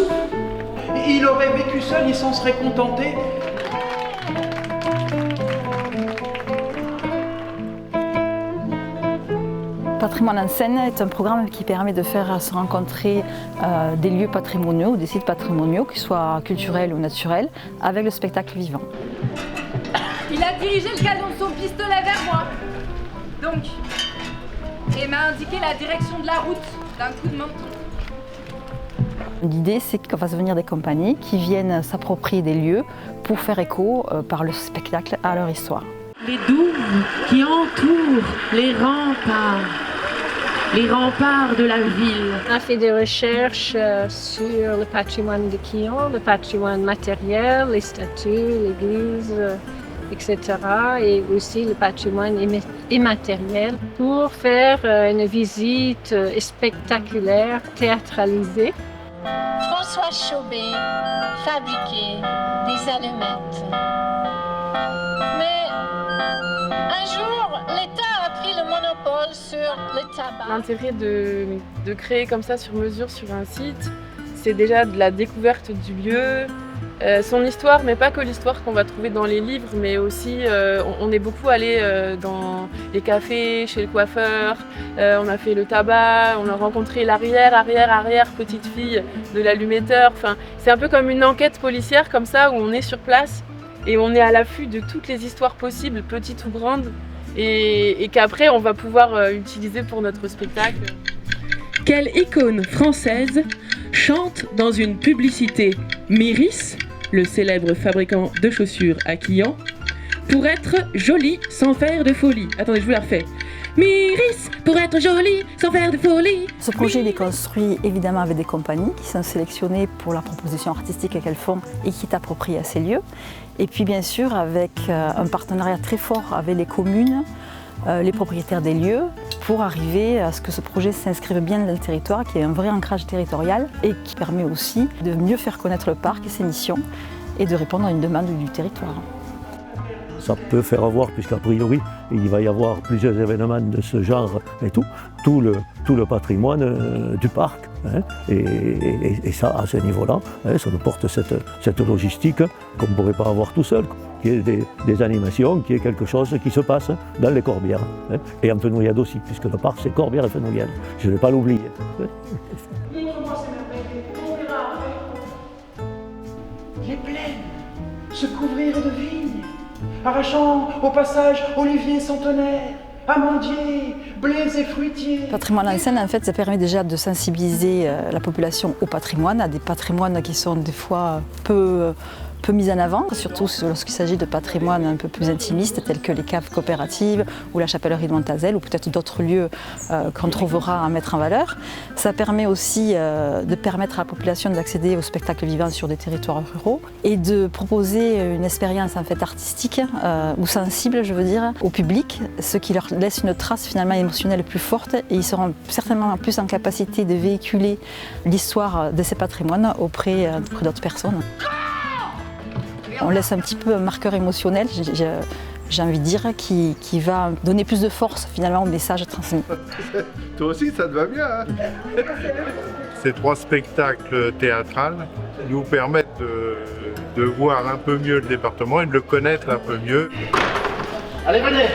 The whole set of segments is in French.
soupe. Il aurait vécu seul, il s'en serait contenté. Patrimoine en scène est un programme qui permet de faire se rencontrer des lieux patrimoniaux ou des sites patrimoniaux, qu'ils soient culturels ou naturels, avec le spectacle vivant. Il a dirigé le canon de son pistolet vers moi. Donc, et m'a indiqué la direction de la route d'un coup de menton. L'idée, c'est qu'on fasse venir des compagnies qui viennent s'approprier des lieux pour faire écho par le spectacle à leur histoire. Les douves qui entourent les remparts de la ville. On a fait des recherches sur le patrimoine de Quillon, le patrimoine matériel, les statues, l'église, etc. Et aussi le patrimoine immatériel pour faire une visite spectaculaire, théâtralisée. François Chauvet fabriquait des allumettes. Mais un jour, l'État a pris le monopole sur le tabac. L'intérêt de créer comme ça sur mesure sur un site, c'est déjà de la découverte du lieu, son histoire, mais pas que l'histoire qu'on va trouver dans les livres, mais aussi on est beaucoup allé dans les cafés, chez le coiffeur, on a fait le tabac, on a rencontré l'arrière petite fille de l'allumetteur. Enfin, c'est un peu comme une enquête policière comme ça où on est sur place et on est à l'affût de toutes les histoires possibles, petites ou grandes, et qu'après on va pouvoir utiliser pour notre spectacle. Quelle icône française chante dans une publicité Myris, le célèbre fabricant de chaussures à Quillan, pour être jolie sans faire de folie. Attendez, je vous la refais. Myris, pour être jolie sans faire de folie. Ce projet il est construit évidemment avec des compagnies qui sont sélectionnées pour la proposition artistique qu'elles font et qui est appropriée à ces lieux. Et puis bien sûr avec un partenariat très fort avec les communes, les propriétaires des lieux, pour arriver à ce que ce projet s'inscrive bien dans le territoire, qu'il y ait un vrai ancrage territorial et qui permet aussi de mieux faire connaître le parc et ses missions et de répondre à une demande du territoire. Ça peut faire avoir, puisqu'a priori, il va y avoir plusieurs événements de ce genre et tout le patrimoine du parc. Hein, et ça, à ce niveau-là, hein, ça nous porte cette logistique qu'on ne pourrait pas avoir tout seul, qui est des animations, qui est quelque chose qui se passe dans les Corbières. Hein, et en Fenouillade aussi, puisque le parc c'est Corbières et Fenouillade. Je ne vais pas l'oublier. Les plaines se couvrirent de vignes, arrachant au passage oliviers centenaires, amandiers, blés et fruitiers. Le patrimoine en scène, en fait, ça permet déjà de sensibiliser la population au patrimoine, à des patrimoines qui sont des fois peu mis en avant, surtout lorsqu'il s'agit de patrimoine un peu plus intimistes tels que les caves coopératives ou la chapellerie de Montazel ou peut-être d'autres lieux qu'on trouvera à mettre en valeur. Ça permet aussi de permettre à la population d'accéder au spectacle vivant sur des territoires ruraux et de proposer une expérience en fait artistique ou sensible, je veux dire, au public, ce qui leur laisse une trace finalement émotionnelle plus forte et ils seront certainement plus en capacité de véhiculer l'histoire de ces patrimoines auprès d'autres personnes. On laisse un petit peu un marqueur émotionnel, j'ai envie de dire, qui va donner plus de force finalement au message transmis. Toi aussi, ça te va bien, hein? Ces 3 spectacles théâtrales nous permettent de voir un peu mieux le département et de le connaître un peu mieux. Allez, venez!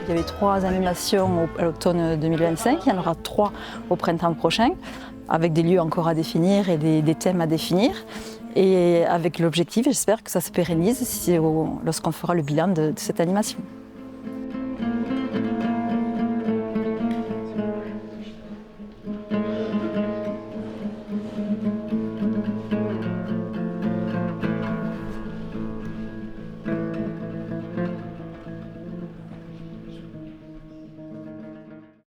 Il y avait 3 animations à l'automne 2025, il y en aura 3 au printemps prochain, avec des lieux encore à définir et des thèmes à définir. Et avec l'objectif, j'espère que ça se pérennise lorsqu'on fera le bilan de cette animation.